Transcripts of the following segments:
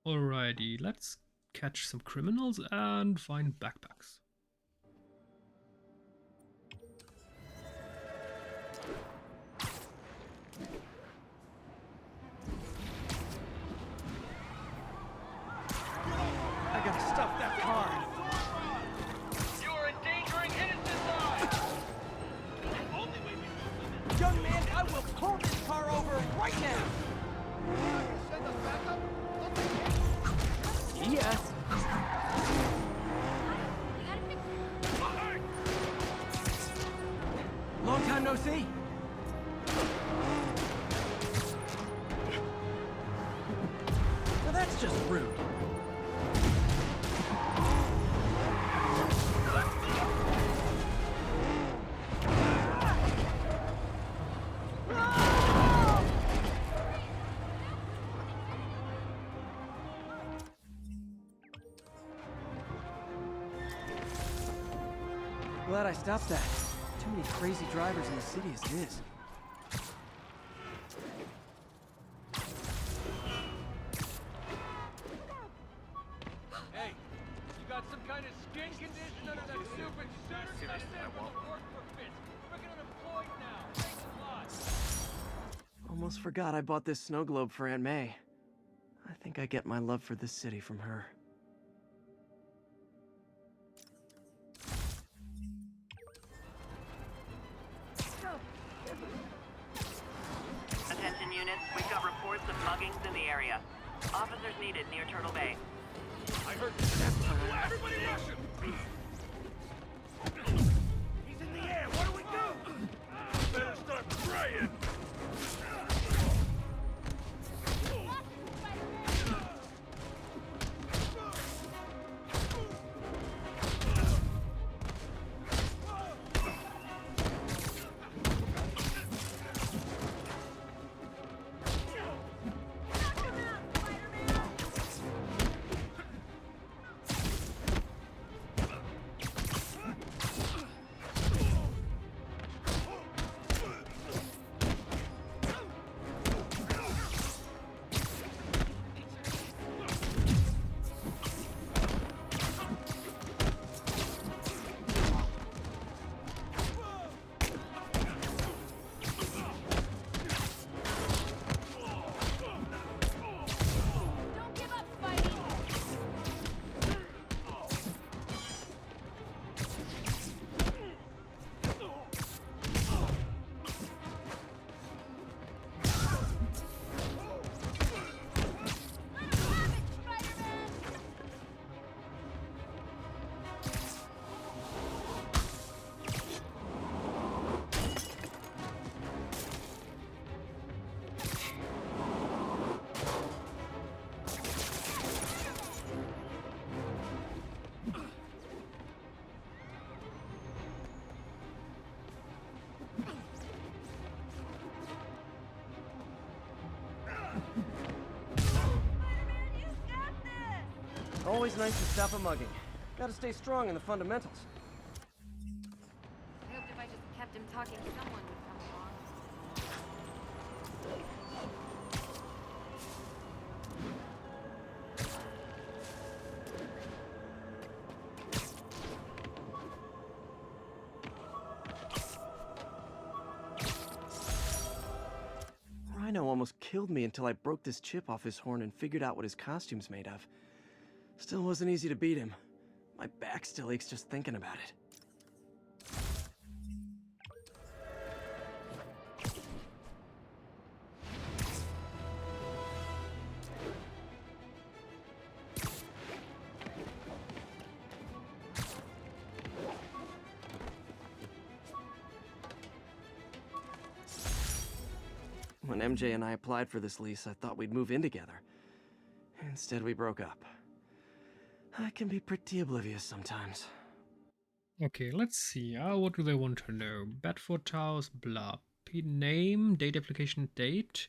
Alrighty, let's catch some criminals and find backpacks. I gotta stop that car. You're endangering innocent lives! Young man, I will pull this car over right now. Yes. Long time no see. Now that's just rude. Glad I stopped that. Too many crazy drivers in the city as it is. Hey, you got some kind of skin condition under that stupid shirt? Seriously, I won't work for Fitz. Freaking unemployed now. Thanks a lot. Almost forgot I bought this snow globe for Aunt May. I think I get my love for this city from her. Attention units, we've got reports of muggings in the area. Officers needed near Turtle Bay. I heard everybody rush him! He's in the air, what do we do? Better start praying! Always nice to stop a mugging. Gotta stay strong in the fundamentals. I hoped if I just kept him talking, someone would come along. Rhino almost killed me until I broke this chip off his horn and figured out what his costume's made of. Still wasn't easy to beat him. My back still aches just thinking about it. When MJ and I applied for this lease, I thought we'd move in together. Instead, we broke up. I can be pretty oblivious sometimes. Okay, let's see. What do they want to know? Bedford House, blah. Name, date application date.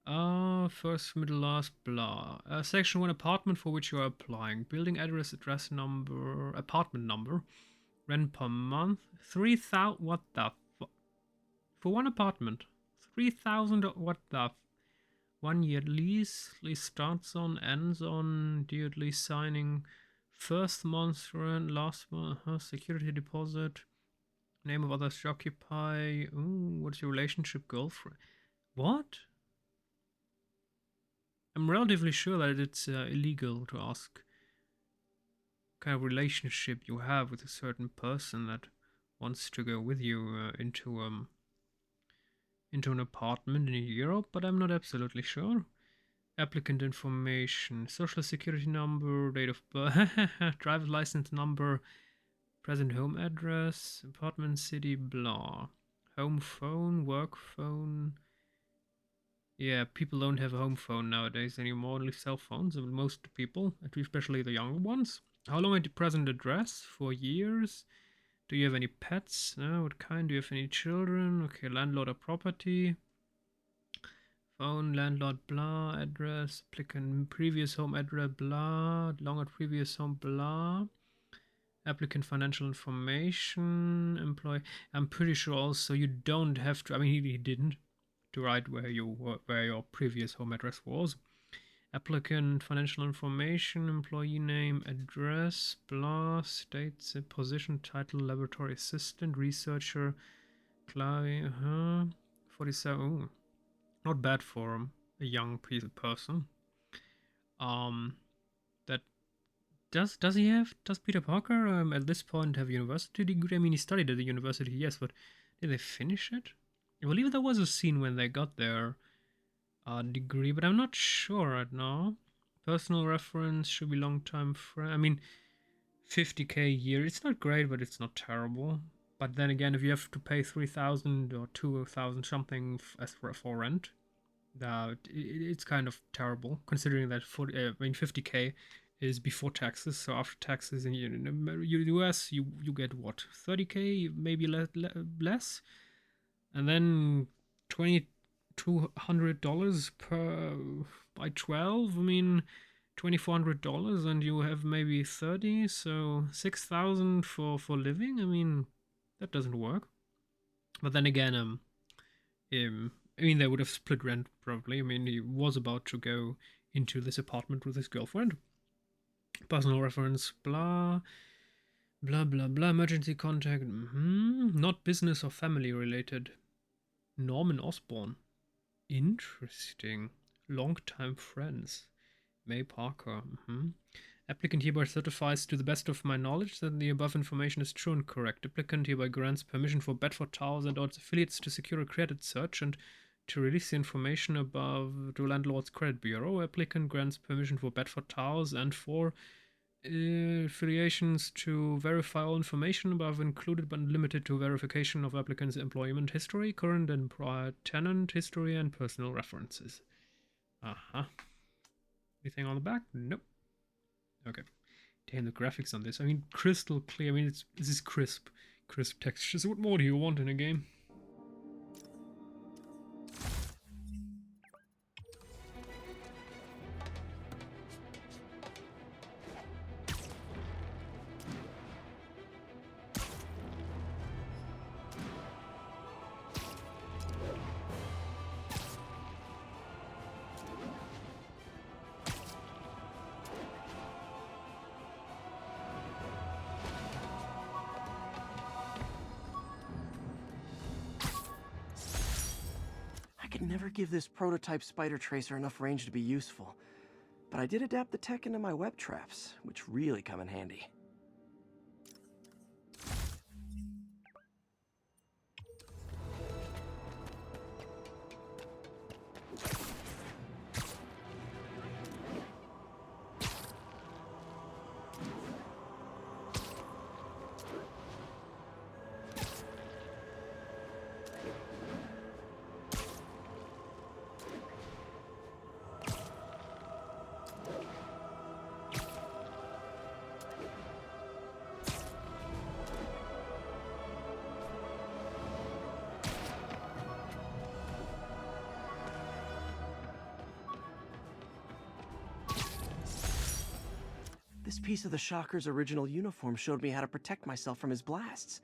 First, middle, last, blah. Section 1 apartment for which you are applying. Building address, address number, apartment number. Rent per month. 3,000. What the fuck? For one apartment. 3,000. What the 1 year lease. Lease starts on, ends on. Due at lease signing. First month's rent, last month, security deposit. Name of others to occupy. Ooh, what's your relationship, girlfriend? What? I'm relatively sure that it's illegal to ask kind of relationship you have with a certain person that wants to go with you into an apartment in Europe, but I'm not absolutely sure. Applicant information, social security number, date of birth, driver's license number, present home address, apartment city, blah. Home phone, work phone. Yeah, people don't have a home phone nowadays anymore, only cell phones. Most people, especially the younger ones. How long at the present address? 4 years. Do you have any pets? No. What kind? Do you have any children? Okay, landlord or property. Phone, landlord, blah. Address, applicant, previous home address, blah. Longer previous home, blah. Applicant financial information, employee. I'm pretty sure also you don't have to. I mean, he didn't to write where your previous home address was. Applicant financial information, employee name, address, blah, states, position, title, laboratory assistant, researcher, client, 47. Ooh, not bad for a young person. That does Peter Parker at this point have a university degree? I mean, he studied at the university, yes, but did they finish it? I believe there was a scene when they got their degree, but I'm not sure right now. Personal reference should be long time friend. I mean, 50k a year. It's not great, but it's not terrible. But then again, if you have to pay 3,000 or 2,000 something as for rent, it's kind of terrible considering that 50k is before taxes. So after taxes in US, you get what, 30k, maybe less, and then $2,200 per by 12. I mean, $2,400, and you have maybe 30, so 6,000 for living. I mean, that doesn't work. But then again, I mean, they would have split rent probably. I mean, he was about to go into this apartment with his girlfriend. Personal reference, blah, blah, blah, blah. Emergency contact, not business or family related. Norman Osborn. Interesting. Long-time friends. May Parker. Applicant hereby certifies to the best of my knowledge that the above information is true and correct. Applicant hereby grants permission for Bedford Towers and its affiliates to secure a credit search and to release the information above to Landlord's Credit Bureau. Applicant grants permission for Bedford Towers and for affiliations to verify all information above included but limited to verification of applicant's employment history, current and prior tenant history, and personal references. Anything on the back? Nope. Okay. Damn, the graphics on this. I mean, crystal clear. I mean, this is crisp textures. What more do you want in a game? I could never give this prototype spider tracer enough range to be useful, but I did adapt the tech into my web traps, which really come in handy. This piece of the Shocker's original uniform showed me how to protect myself from his blasts.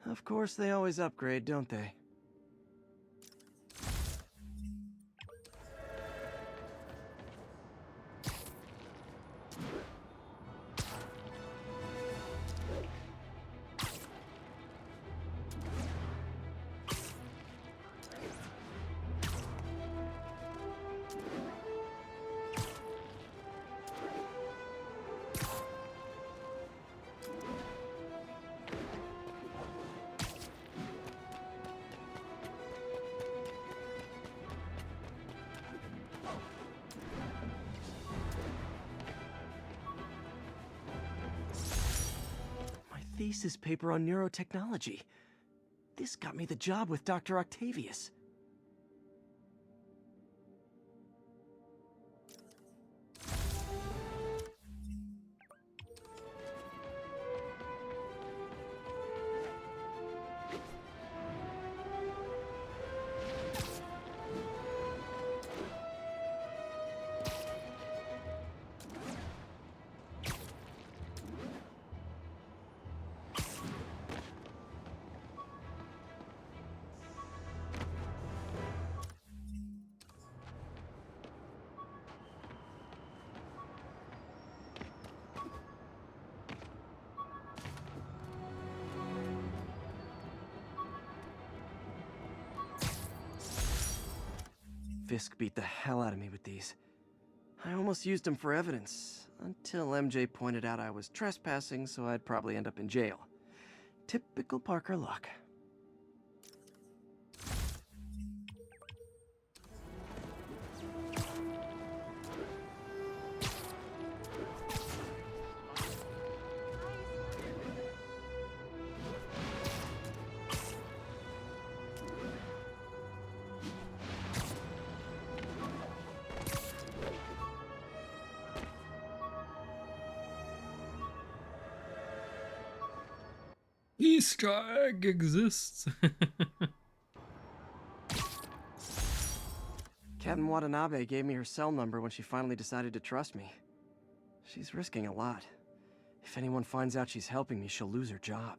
Of course, they always upgrade, don't they? thesis paper on neurotechnology. This got me the job with Dr. Octavius. Fisk beat the hell out of me with these. I almost used them for evidence, until MJ pointed out I was trespassing, so I'd probably end up in jail. Typical Parker luck. Easter egg exists. Captain Watanabe gave me her cell number when she finally decided to trust me. She's risking a lot. If anyone finds out she's helping me, she'll lose her job.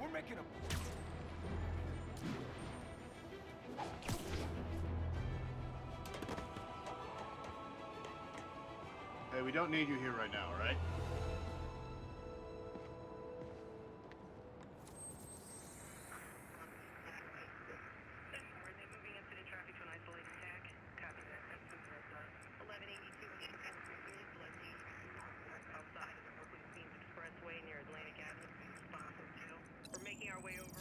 We're making a... Hey, we don't need you here right now, all right? Are they moving incident traffic to an isolated tag? Copy that. That's moving at 1182 and outside of the Brooklyn Queens Expressway near Atlantic Avenue, Spa Hotel. We're making our way over.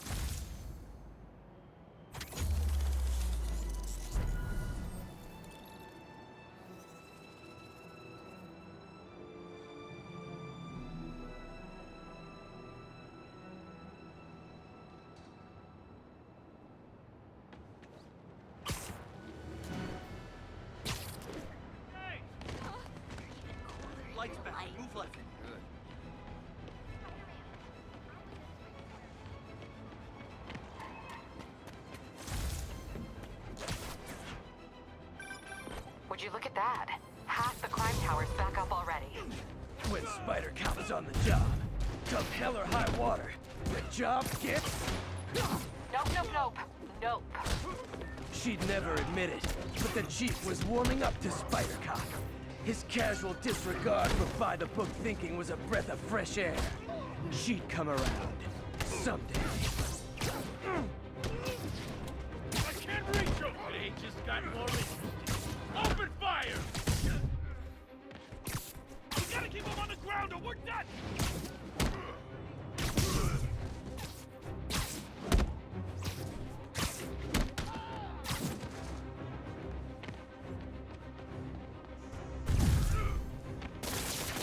Hey! Lights back. Move left. Good. Would you look at that? Half the crime tower's back up already. When Spider Cop is on the job, come hell or high water, the job gets... Nope. She'd never admit it, but the Chief was warming up to Spider Cop. His casual disregard for by-the-book thinking was a breath of fresh air. She'd come around. Someday. I can't reach him! It ain't just gotten more interesting. Open fire! We gotta keep him on the ground or we're done!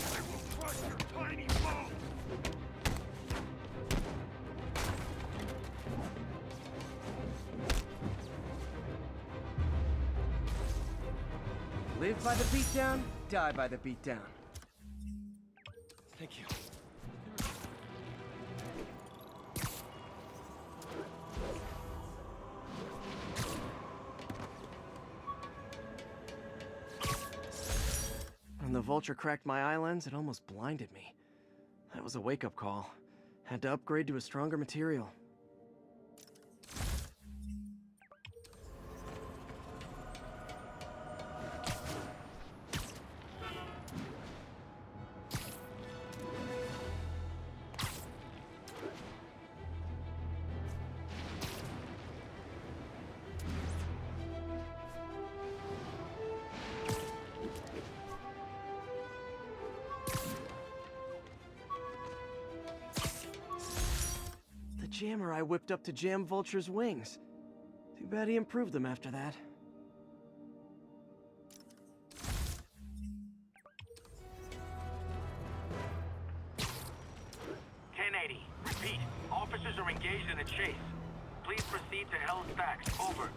I will crush your tiny bones! Live by the beatdown, die by the beatdown. Thank you. When the vulture cracked my eye lens, it almost blinded me. That was a wake-up call. Had to upgrade to a stronger material. jammer I whipped up to jam Vulture's wings. Too bad he improved them after that. Repeat, officers are engaged in a chase. Please proceed to Hell's Backs. Over.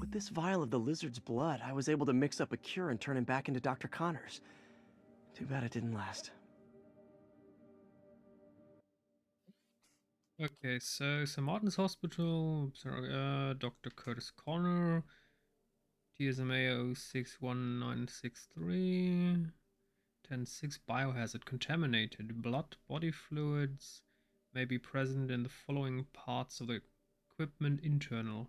With this vial of the lizard's blood, I was able to mix up a cure and turn him back into Dr. Connors. Too bad it didn't last. Okay, so St. Martin's Hospital, Dr. Curtis Connor, TSMA 061963, 10-6 biohazard, contaminated, blood, body fluids may be present in the following parts of the equipment internal.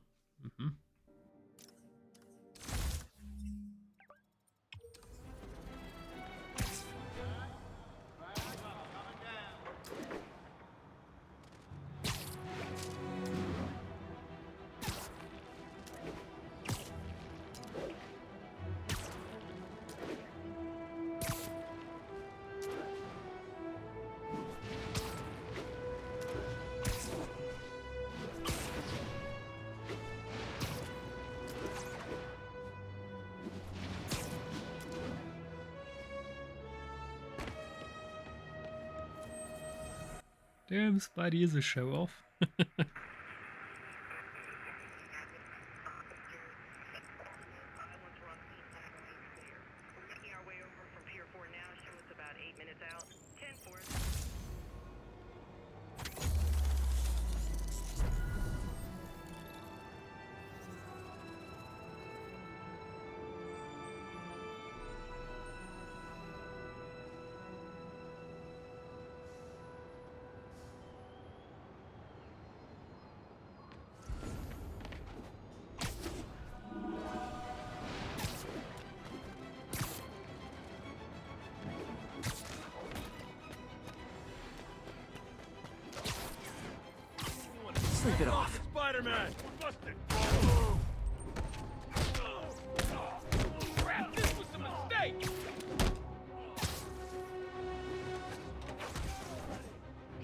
Damn, Spidey is a show-off. Making our way over from Pier 4 now. Show us about 8 minutes out. 10-4. Sleep it off. Spider-Man! We're busted! Crap, this was a mistake!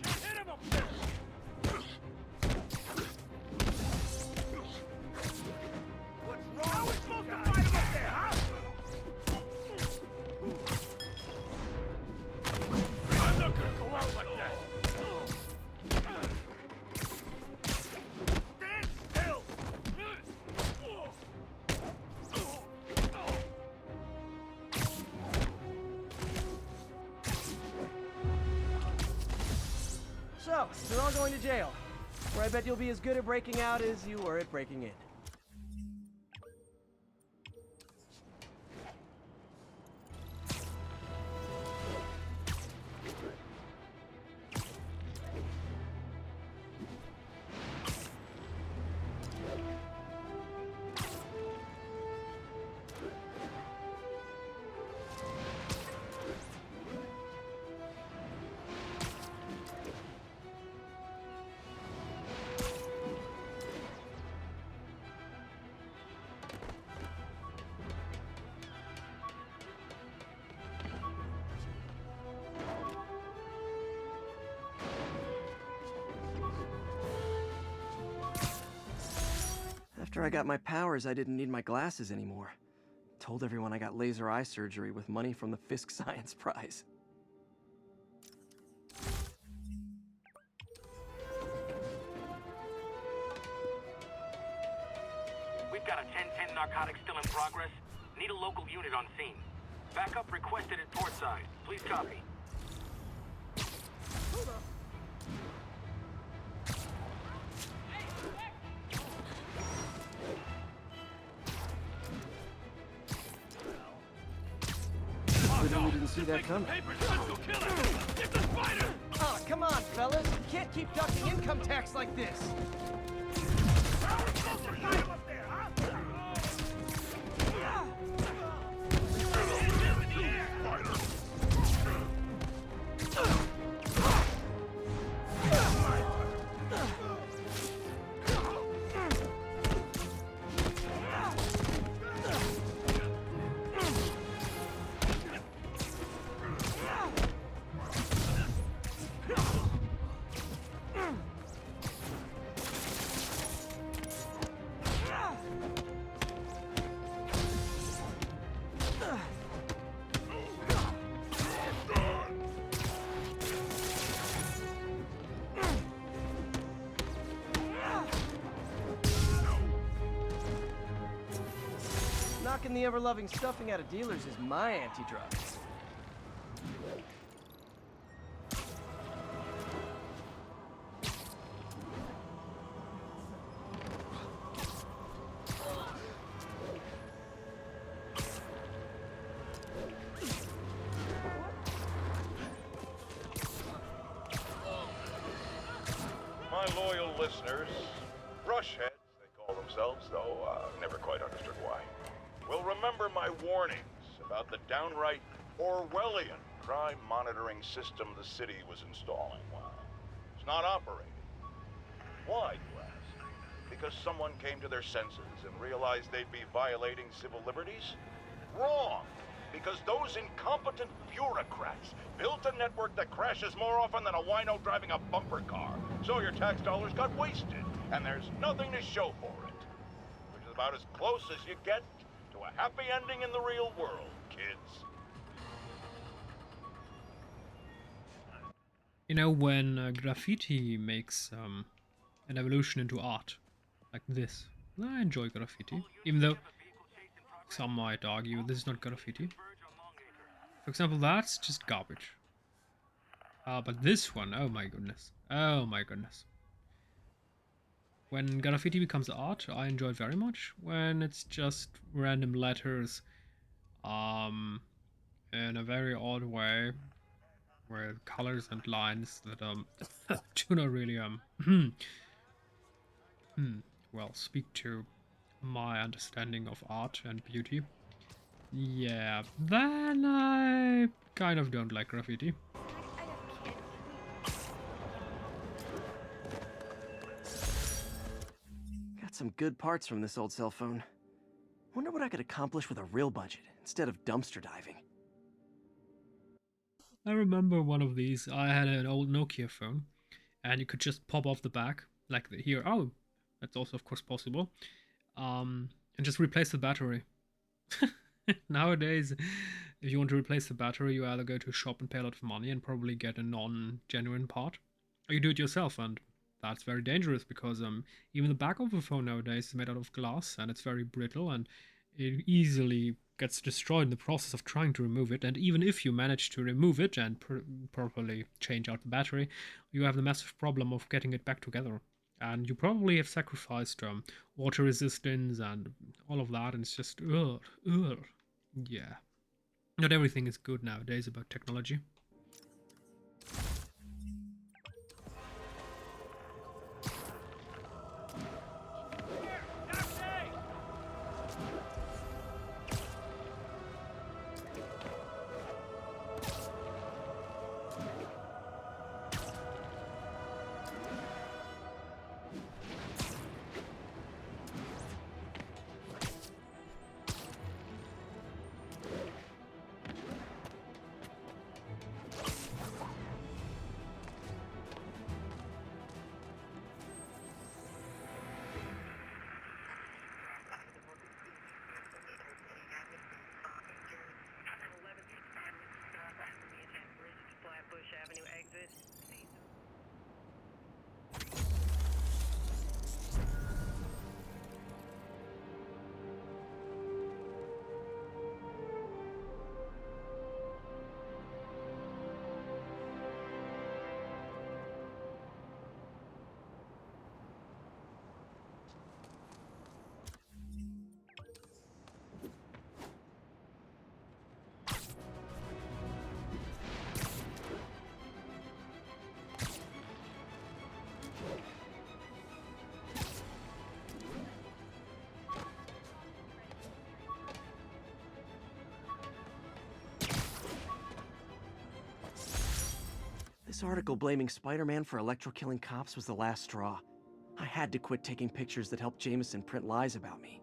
Hit him up there! What's wrong? How are we supposed to fight him up there, huh? I'm not gonna go out like that! Stand still! So, you're all going to jail, where I bet you'll be as good at breaking out as you were at breaking in. After I got my powers, I didn't need my glasses anymore. Told everyone I got laser eye surgery with money from the Fisk Science Prize. We've got a 10-10 narcotic still in progress. Need a local unit on scene. Backup requested at portside. Please copy. Really didn't see that coming. Papers, let's go kill him! Get the spider! Oh, come on, fellas. You can't keep ducking income tax like this. How are we supposed to fight him up there, huh? Knocking the ever-loving stuffing out of dealers is my anti-drugs. My loyal listeners, brushheads they call themselves, though never quite understood why, will remember my warnings about the downright Orwellian crime monitoring system the city was installing. Well, it's not operating. Why, you ask? Because someone came to their senses and realized they'd be violating civil liberties? Wrong! Because those incompetent bureaucrats built a network that crashes more often than a wino driving a bumper car. So your tax dollars got wasted, and there's nothing to show for it. Which is about as close as you get to a happy ending in the real world, kids. You know, when graffiti makes an evolution into art, like this, I enjoy graffiti, even though some might argue this is not graffiti. For example, that's just garbage. But this one, oh my goodness. Oh my goodness. When graffiti becomes art, I enjoy it very much. When it's just random letters, in a very odd way, with colors and lines that do not really well speak to my understanding of art and beauty. Yeah, then I kind of don't like graffiti. I don't kid. Got some good parts from this old cell phone. Wonder what I could accomplish with a real budget instead of dumpster diving. I remember one of these. I had an old Nokia phone, and you could just pop off the back, like here. Oh, that's also of course possible. And just replace the battery. Nowadays, if you want to replace the battery, you either go to a shop and pay a lot of money and probably get a non-genuine part, or you do it yourself, and that's very dangerous because even the back of a phone nowadays is made out of glass and it's very brittle and it easily gets destroyed in the process of trying to remove it. And even if you manage to remove it and properly change out the battery, you have the massive problem of getting it back together. And you probably have sacrificed water resistance and all of that, and it's just ugh, ugh. Yeah. Not everything is good nowadays about technology. Bush Avenue exit. This article blaming Spider-Man for electro-killing cops was the last straw. I had to quit taking pictures that helped Jameson print lies about me.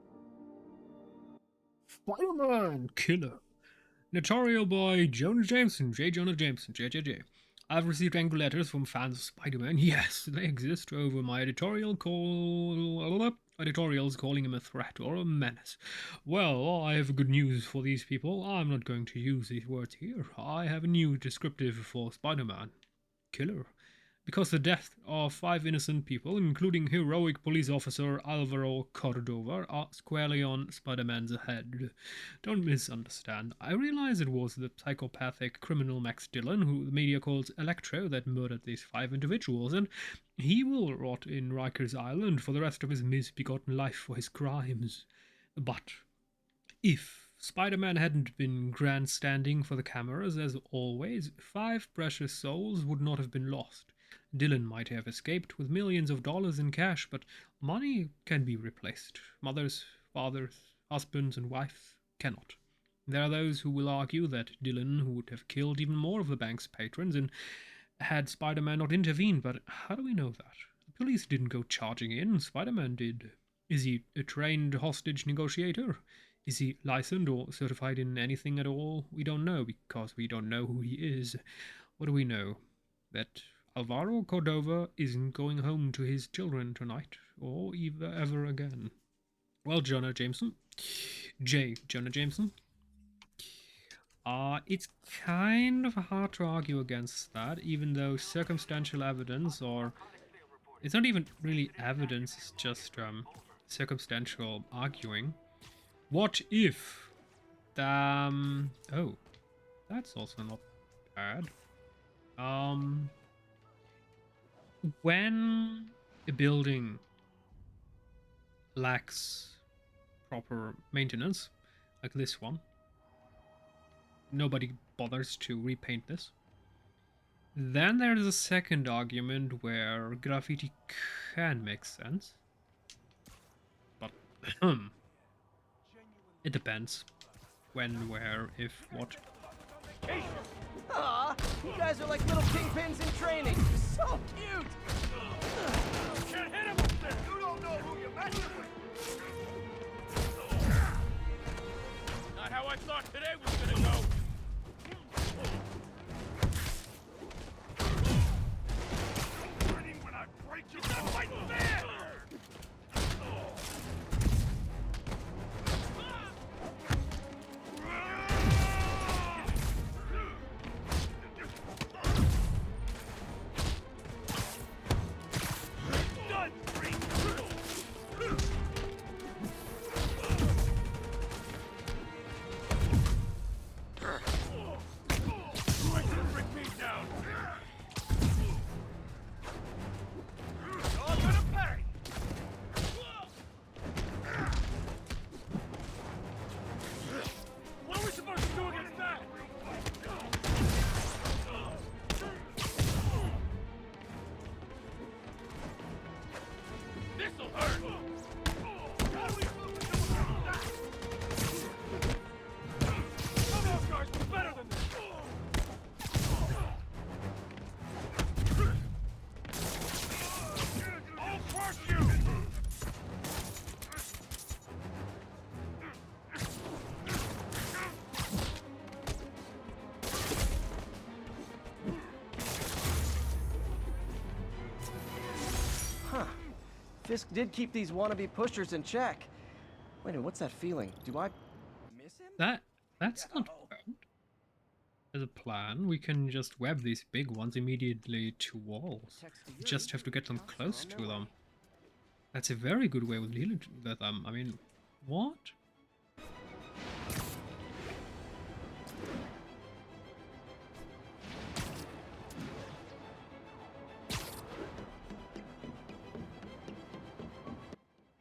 Spider-Man Killer. Notorial by Jonah Jameson, J. Jonah Jameson, JJJ. I've received angry letters from fans of Spider-Man. Yes, they exist over my editorials calling him a threat or a menace. Well, I have good news for these people. I'm not going to use these words here. I have a new descriptive for Spider-Man Killer. because the death of 5 innocent people, including heroic police officer Alvaro Cordova, are squarely on Spider-Man's head. Don't misunderstand. I realize it was the psychopathic criminal Max Dillon, who the media calls Electro, that murdered these 5 individuals, and he will rot in Rikers Island for the rest of his misbegotten life for his crimes. But if Spider-Man hadn't been grandstanding for the cameras as always, 5 precious souls would not have been lost. Dylan might have escaped with millions of dollars in cash, but money can be replaced. Mothers, fathers, husbands, and wives cannot. There are those who will argue that Dylan would have killed even more of the bank's patrons and had Spider-Man not intervened, but how do we know that? The police didn't go charging in, Spider-Man did. Is he a trained hostage negotiator? Is he licensed or certified in anything at all? We don't know, because we don't know who he is. What do we know? That Alvaro Cordova isn't going home to his children tonight, or ever again. Well, Jonah Jameson. Jonah Jameson. It's kind of hard to argue against that, even though circumstantial evidence, or it's not even really evidence, it's just circumstantial arguing. What if oh, that's also not bad. When a building lacks proper maintenance, like this one, nobody bothers to repaint this. Then there's a second argument where graffiti can make sense, but it depends. When, where, if, what. Aw, you guys are like little kingpins in training. So cute. Can't hit him! You don't know who you're messing with! Not how I thought today was gonna go! When I break you, it's not fighting fair! Fisk did keep these wannabe pushers in check. Wait a minute, what's that feeling? Do I miss him? That's not bad. As a plan, we can just web these big ones immediately to walls. We just have to get them close to them. That's a very good way of dealing with them. I mean, what?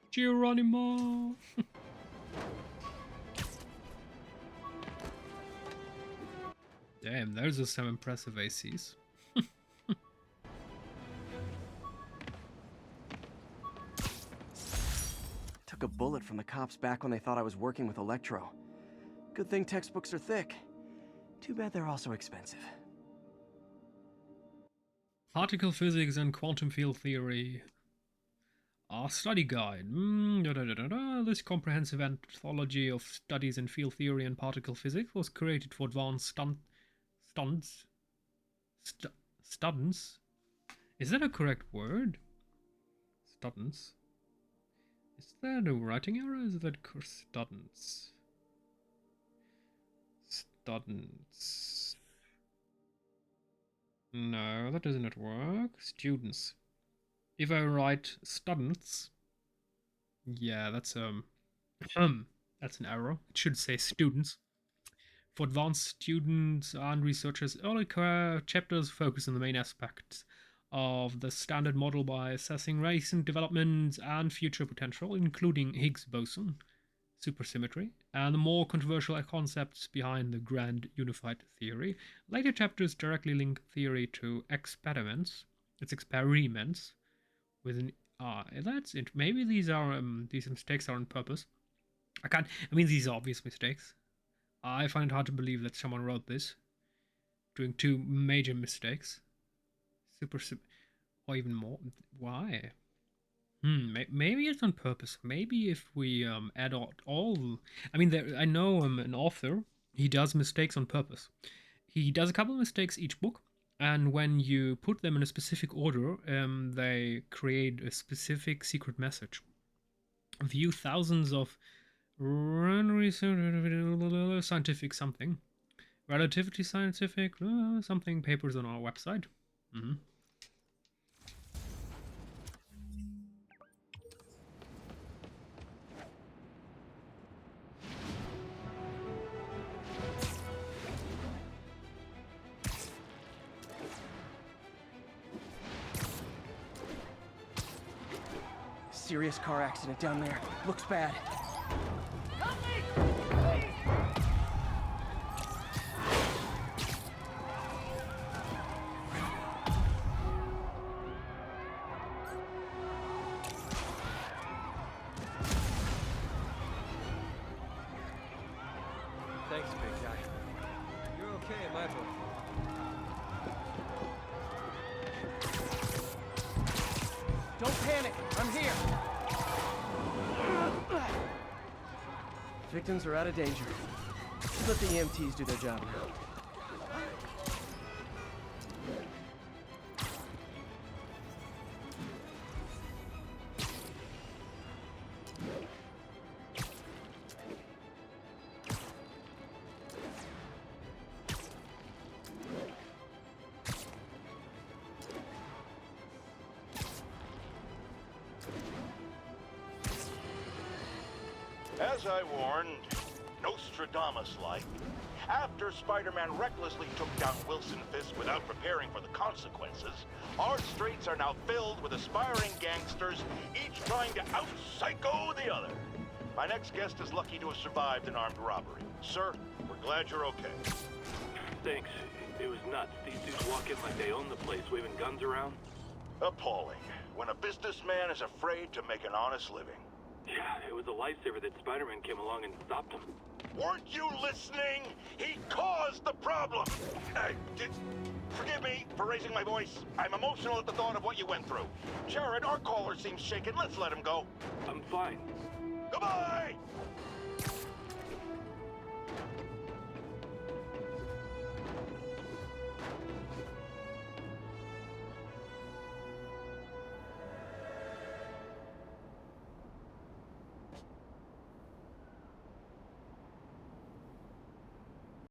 Geronimo! Damn, those are some impressive ACs. Took a bullet from the cops back when they thought I was working with Electro. Good thing textbooks are thick. Too bad they're also expensive. Particle physics and quantum field theory. Our study guide. This comprehensive anthology of studies in field theory and particle physics was created for advanced students. Is that a correct word? Students. Is that a writing error? Is that students? Students. No, that does not work. Students. If I write students, yeah, that's that's an error. It should say students. For advanced students and researchers, early career chapters focus on the main aspects of the standard model by assessing recent developments and future potential, including Higgs boson, supersymmetry, and the more controversial concepts behind the grand unified theory. Later chapters directly link theory to experiments. It's experiments with an that's it. Maybe these mistakes are on purpose. I can't. I mean, these are obvious mistakes. I find it hard to believe that someone wrote this, doing two major mistakes. Super, or even more. Why? Maybe it's on purpose. Maybe if we add all I mean, I know an author. He does mistakes on purpose. He does a couple of mistakes each book, and when you put them in a specific order, they create a specific secret message. View thousands of scientific something, relativity scientific something papers on our website. Mm-hmm. Serious car accident down there. Looks bad. Thanks, big guy. You're okay in my book. Don't panic. I'm here. Victims are out of danger. Let the EMTs do their job now. As I warned, Nostradamus-like, after Spider-Man recklessly took down Wilson Fisk without preparing for the consequences, our streets are now filled with aspiring gangsters, each trying to out-psycho the other. My next guest is lucky to have survived an armed robbery. Sir, we're glad you're okay. Thanks. It was nuts. These dudes walk in like they own the place, waving guns around. Appalling. When a businessman is afraid to make an honest living. Yeah, it was a lifesaver that Spider-Man came along and stopped him. Weren't you listening? He caused the problem! Forgive me for raising my voice. I'm emotional at the thought of what you went through. Jared, our caller seems shaken. Let's let him go. I'm fine. Goodbye!